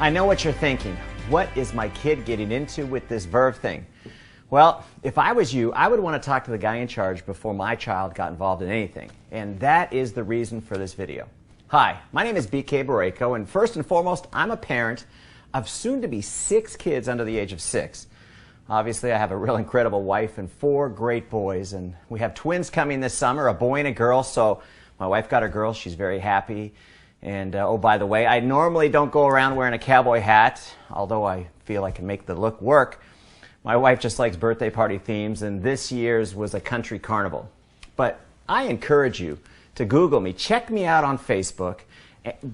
I know what you're thinking. What is my kid getting into with this Verve thing? Well, if I was you, I would want to talk to the guy in charge before my child got involved in anything. And that is the reason for this video. Hi, my name is BK Barreco, and first and foremost, I'm a parent of soon-to-be 6 kids under the age of 6. Obviously, I have a real incredible wife and 4 great boys, and we have twins coming this summer, a boy and a girl, so my wife got her girl. She's very happy. And, oh, by the way, I normally don't go around wearing a cowboy hat, although I feel I can make the look work. My wife just likes birthday party themes, and this year's was a country carnival. But I encourage you to Google me, check me out on Facebook,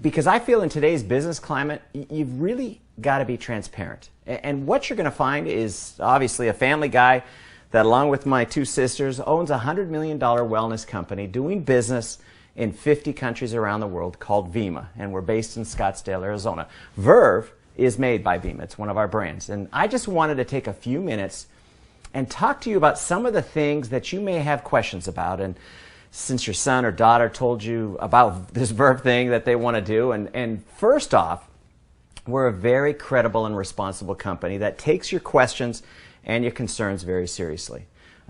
because I feel in today's business climate, you've really got to be transparent. And what you're going to find is obviously a family guy that, along with my 2 sisters, owns a $100 million wellness company doing business in 50 countries around the world called Vima, and we're based in Scottsdale, Arizona. Verve is made by Vima. It's one of our brands. And I just wanted to take a few minutes and talk to you about some of the things that you may have questions about. And since your son or daughter told you about this Verve thing that they want to do, and first off, we're a very credible and responsible company that takes your questions and your concerns very seriously.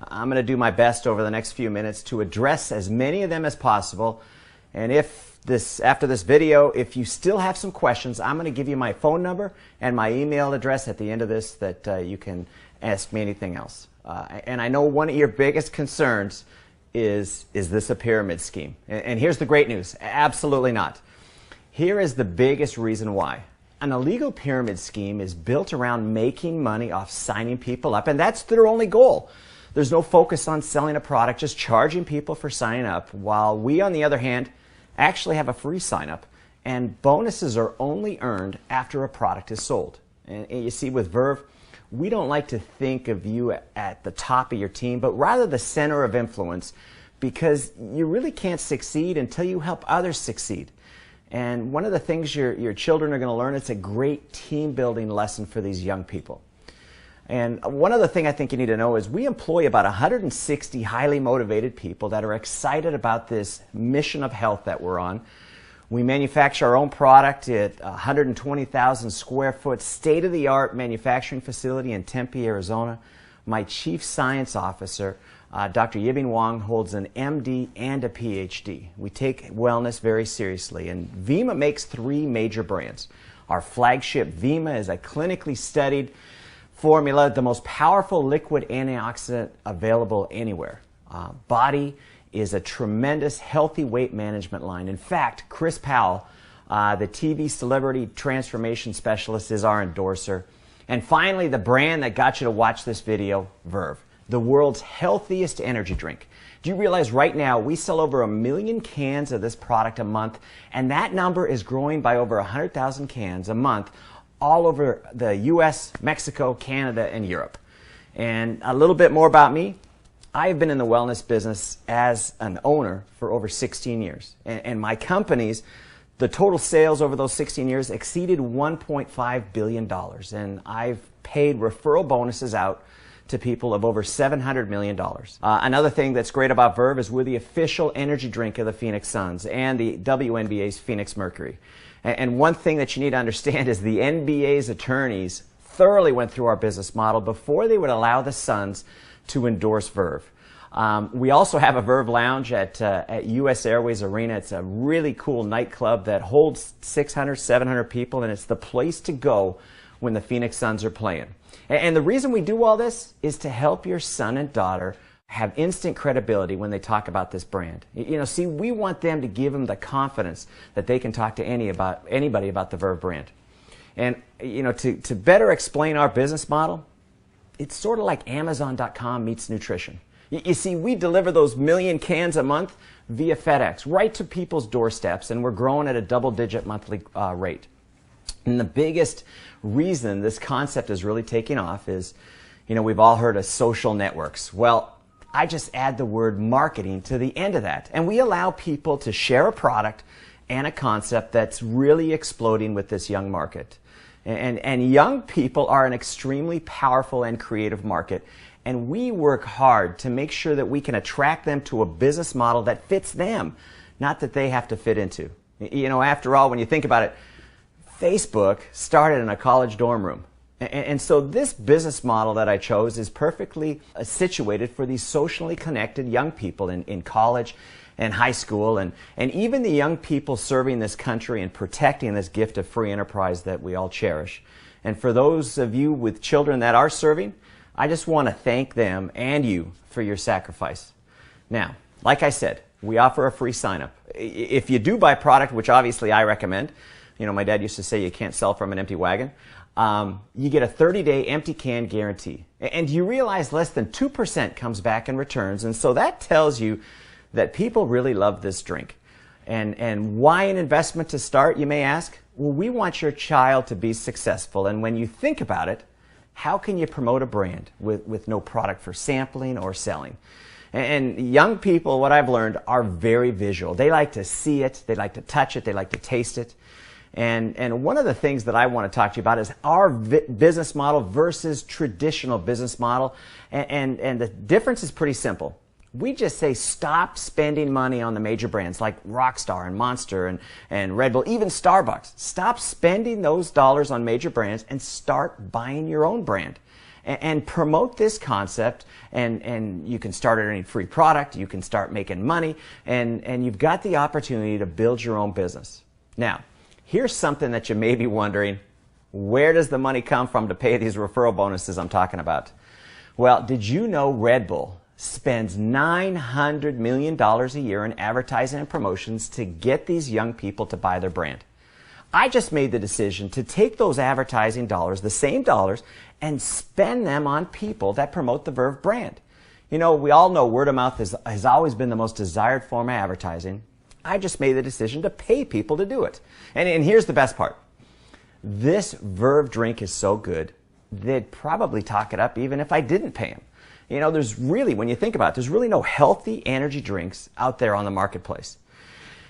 I'm going to do my best over the next few minutes to address as many of them as possible. And after this video, if you still have some questions, I'm going to give you my phone number and my email address at the end of this that you can ask me anything else. And I know one of your biggest concerns is this a pyramid scheme? And here's the great news. Absolutely not. Here is the biggest reason why. An illegal pyramid scheme is built around making money off signing people up, and that's their only goal. There's no focus on selling a product, just charging people for signing up, while we, on the other hand, actually have a free sign-up, and bonuses are only earned after a product is sold. And you see, with Verve, we don't like to think of you at the top of your team, but rather the center of influence, because you really can't succeed until you help others succeed. And one of the things your children are going to learn, it's a great team-building lesson for these young people. And one other thing I think you need to know is we employ about 160 highly motivated people that are excited about this mission of health that we're on. We manufacture our own product at a 120,000 square foot state-of-the-art manufacturing facility in Tempe, Arizona. My chief science officer, Dr. Yibing Wang, holds an MD and a PhD. We take wellness very seriously, and Vima makes 3 major brands. Our flagship Vima is a clinically studied formula, the most powerful liquid antioxidant available anywhere. Body is a tremendous healthy weight management line. In fact, Chris Powell, the TV celebrity transformation specialist, is our endorser. And finally, the brand that got you to watch this video, Verve, the world's healthiest energy drink. Do you realize right now we sell over 1 million cans of this product a month, and that number is growing by over 100,000 cans a month all over the US, Mexico, Canada, and Europe. And a little bit more about me. I've been in the wellness business as an owner for over 16 years. And my companies, the total sales over those 16 years exceeded $1.5 billion. And I've paid referral bonuses out to people of over $700 million. Another thing that's great about Verve is we're the official energy drink of the Phoenix Suns and the WNBA's Phoenix Mercury. And one thing that you need to understand is the NBA's attorneys thoroughly went through our business model before they would allow the Suns to endorse Verve. We also have a Verve Lounge at US Airways Arena. It's a really cool nightclub that holds 600, 700 people, and it's the place to go when the Phoenix Suns are playing. And the reason we do all this is to help your son and daughter have instant credibility when they talk about this brand. You know, see, we want them to give them the confidence that they can talk to anybody about the Verve brand. And, you know, to better explain our business model, it's sort of like Amazon.com meets nutrition. You see, we deliver those 1 million cans a month via FedEx right to people's doorsteps, and we're growing at a double-digit monthly rate. And the biggest reason this concept is really taking off is, you know, we've all heard of social networks. Well, I just add the word marketing to the end of that. And we allow people to share a product and a concept that's really exploding with this young market. And young people are an extremely powerful and creative market. And we work hard to make sure that we can attract them to a business model that fits them, not that they have to fit into. You know, after all, when you think about it, Facebook started in a college dorm room. And so this business model that I chose is perfectly situated for these socially connected young people in college and high school, and even the young people serving this country and protecting this gift of free enterprise that we all cherish. And for those of you with children that are serving, I just want to thank them and you for your sacrifice. Now, like I said, we offer a free sign-up. If you do buy product, which obviously I recommend, you know, my dad used to say you can't sell from an empty wagon, you get a 30-day empty can guarantee. And you realize less than 2% comes back in returns, and so that tells you that people really love this drink. And why an investment to start, you may ask? Well, we want your child to be successful, and when you think about it, how can you promote a brand with no product for sampling or selling? And young people, what I've learned, are very visual. They like to see it, they like to touch it, they like to taste it. And one of the things that I want to talk to you about is our business model versus traditional business model. And the difference is pretty simple. We just say stop spending money on the major brands like Rockstar and Monster and Red Bull, even Starbucks. Stop spending those dollars on major brands and start buying your own brand. And promote this concept, and you can start earning free product, you can start making money, and you've got the opportunity to build your own business. Now, here's something that you may be wondering, where does the money come from to pay these referral bonuses I'm talking about? Well, did you know Red Bull spends $900 million a year in advertising and promotions to get these young people to buy their brand? I just made the decision to take those advertising dollars, the same dollars, and spend them on people that promote the Verve brand. You know, we all know word of mouth has always been the most desired form of advertising. I just made the decision to pay people to do it. And here's the best part. This Verve drink is so good, they'd probably talk it up even if I didn't pay them. You know, there's really, when you think about it, there's really no healthy energy drinks out there on the marketplace.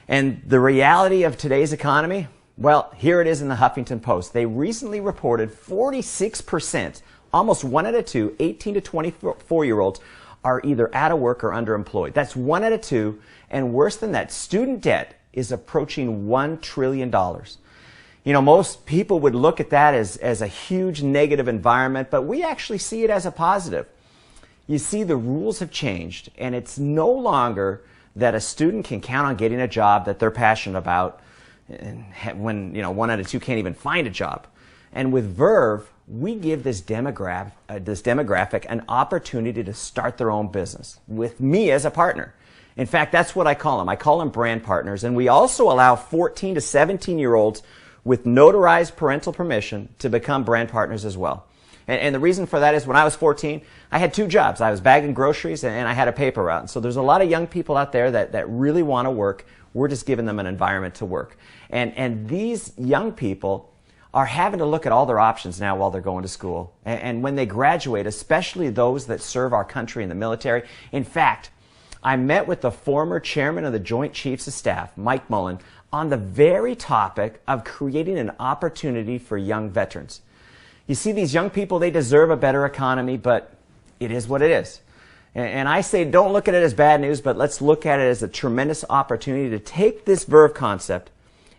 And the reality of today's economy, well, here it is in the Huffington Post. They recently reported 46%, almost 1 out of 2, 18 to 24-year-olds are either out of work or underemployed. That's 1 out of 2, and worse than that, student debt is approaching $1 trillion. You know, most people would look at that as a huge negative environment, but we actually see it as a positive. You see, the rules have changed, and it's no longer that a student can count on getting a job that they're passionate about when, you know, 1 out of 2 can't even find a job. And with Verve, we give this demographic an opportunity to start their own business with me as a partner. In fact, that's what I call them. I call them brand partners. And we also allow 14 to 17-year-olds with notarized parental permission to become brand partners as well. And the reason for that is when I was 14, I had 2 jobs. I was bagging groceries and I had a paper route. And so there's a lot of young people out there that really want to work. We're just giving them an environment to work. And these young people are having to look at all their options now while they're going to school. And when they graduate, especially those that serve our country in the military. In fact, I met with the former chairman of the Joint Chiefs of Staff, Mike Mullen, on the very topic of creating an opportunity for young veterans. You see, these young people, they deserve a better economy, but it is what it is. And I say don't look at it as bad news, but let's look at it as a tremendous opportunity to take this Verve concept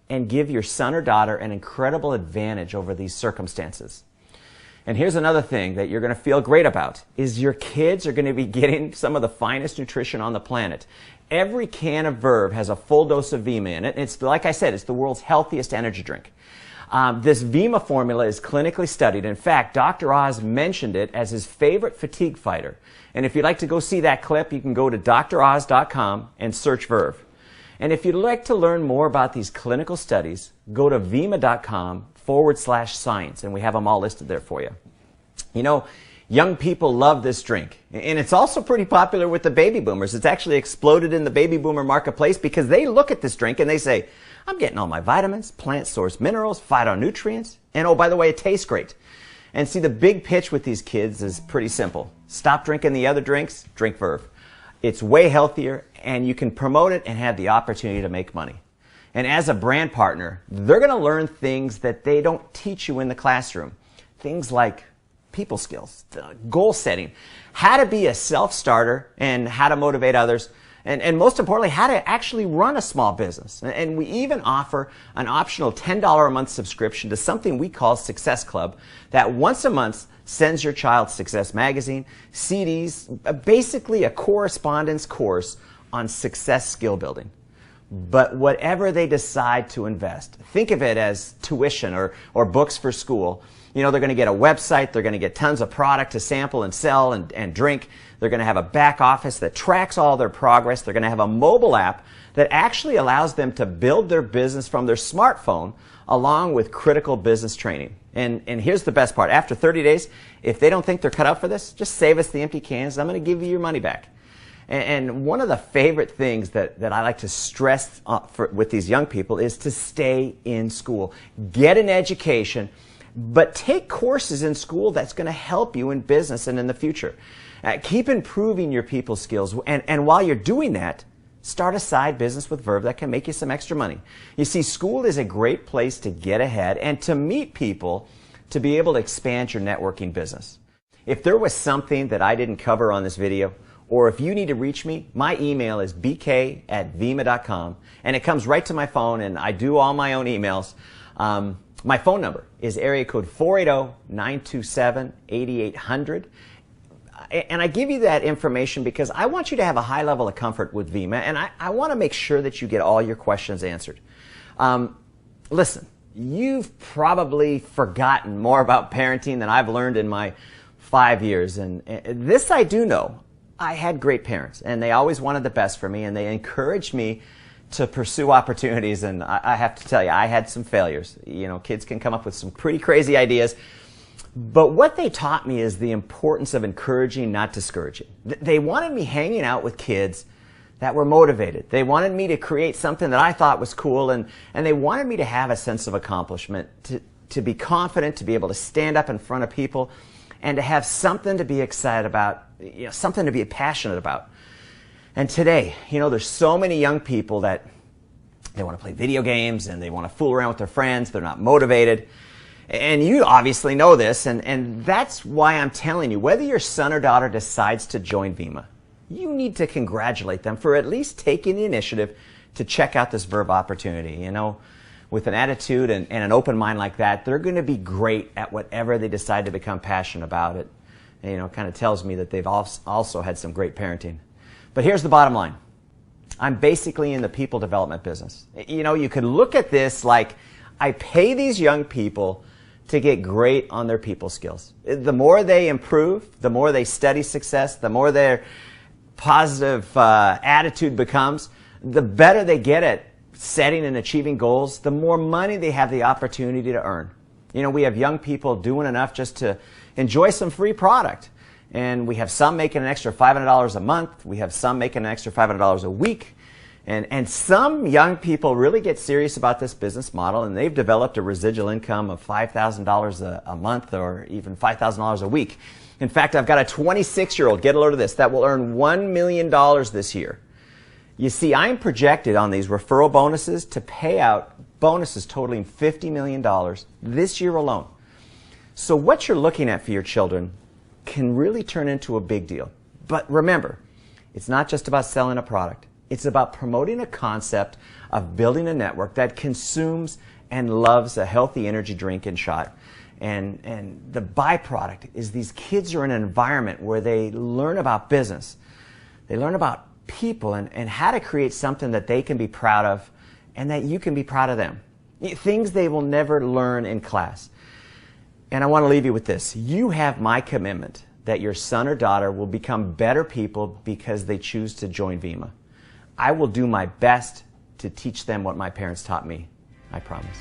and give your son or daughter an incredible advantage over these circumstances. And here's another thing that you're going to feel great about, is your kids are going to be getting some of the finest nutrition on the planet. Every can of Verve has a full dose of Vima in it. It's, like I said, it's the world's healthiest energy drink. This Vima formula is clinically studied. In fact, Dr. Oz mentioned it as his favorite fatigue fighter. And if you'd like to go see that clip, you can go to droz.com and search Verve. And if you'd like to learn more about these clinical studies, go to vima.com/science, and we have them all listed there for you. You know, young people love this drink, and it's also pretty popular with the baby boomers. It's actually exploded in the baby boomer marketplace because they look at this drink and they say, I'm getting all my vitamins, plant source minerals, phytonutrients, and oh, by the way, it tastes great. And see, the big pitch with these kids is pretty simple. Stop drinking the other drinks, drink Verve. It's way healthier, and you can promote it and have the opportunity to make money. And as a brand partner, they're going to learn things that they don't teach you in the classroom. Things like people skills, goal setting, how to be a self-starter, and how to motivate others, and most importantly, how to actually run a small business. And we even offer an optional $10 a month subscription to something we call Success Club that once a month sends your child Success Magazine, CDs, basically a correspondence course on success skill building. But whatever they decide to invest, think of it as tuition or books for school. You know, they're going to get a website, they're going to get tons of product to sample and sell and drink. They're going to have a back office that tracks all their progress. They're going to have a mobile app that actually allows them to build their business from their smartphone along with critical business training. And here's the best part. After 30 days, if they don't think they're cut out for this, just save us the empty cans. I'm going to give you your money back. And one of the favorite things that I like to stress with these young people is to stay in school. Get an education, but take courses in school that's going to help you in business and in the future. Keep improving your people skills. And while you're doing that, start a side business with Verve that can make you some extra money. You see, school is a great place to get ahead and to meet people to be able to expand your networking business. If there was something that I didn't cover on this video, or if you need to reach me, my email is bk@vima.com, and it comes right to my phone, and I do all my own emails. My phone number is area code 480-927-8800. And I give you that information because I want you to have a high level of comfort with Vima, and I want to make sure that you get all your questions answered. Listen, you've probably forgotten more about parenting than I've learned in my 5 years, and this I do know. I had great parents, and they always wanted the best for me, and they encouraged me to pursue opportunities, and I have to tell you, I had some failures. You know, kids can come up with some pretty crazy ideas, but what they taught me is the importance of encouraging, not discouraging. They wanted me hanging out with kids that were motivated. They wanted me to create something that I thought was cool, and they wanted me to have a sense of accomplishment, to be confident, to be able to stand up in front of people, and to have something to be excited about, you know, something to be passionate about. And today, you know, there's so many young people that they want to play video games and they want to fool around with their friends. They're not motivated. And you obviously know this, and that's why I'm telling you, whether your son or daughter decides to join Vima, you need to congratulate them for at least taking the initiative to check out this Verve opportunity. You know, with an attitude and an open mind like that, they're going to be great at whatever they decide to become passionate about it. And, you know, it kind of tells me that they've also had some great parenting. But here's the bottom line. I'm basically in the people development business. You know, you could look at this like I pay these young people to get great on their people skills. The more they improve, the more they study success, the more their positive attitude becomes, the better they get at setting and achieving goals, the more money they have the opportunity to earn. You know, we have young people doing enough just to enjoy some free product. And we have some making an extra $500 a month. We have some making an extra $500 a week. And some young people really get serious about this business model, and they've developed a residual income of $5,000 a month or even $5,000 a week. In fact, I've got a 26-year-old, get a load of this, that will earn $1 million this year. You see, I'm projected on these referral bonuses to pay out bonuses totaling $50 million this year alone. So what you're looking at for your children can really turn into a big deal. But remember, it's not just about selling a product. It's about promoting a concept of building a network that consumes and loves a healthy energy drink and shot. And the byproduct is these kids are in an environment where they learn about business. They learn about people and how to create something that they can be proud of and that you can be proud of them. Things they will never learn in class. And I want to leave you with this. You have my commitment that your son or daughter will become better people because they choose to join Vima. I will do my best to teach them what my parents taught me. I promise.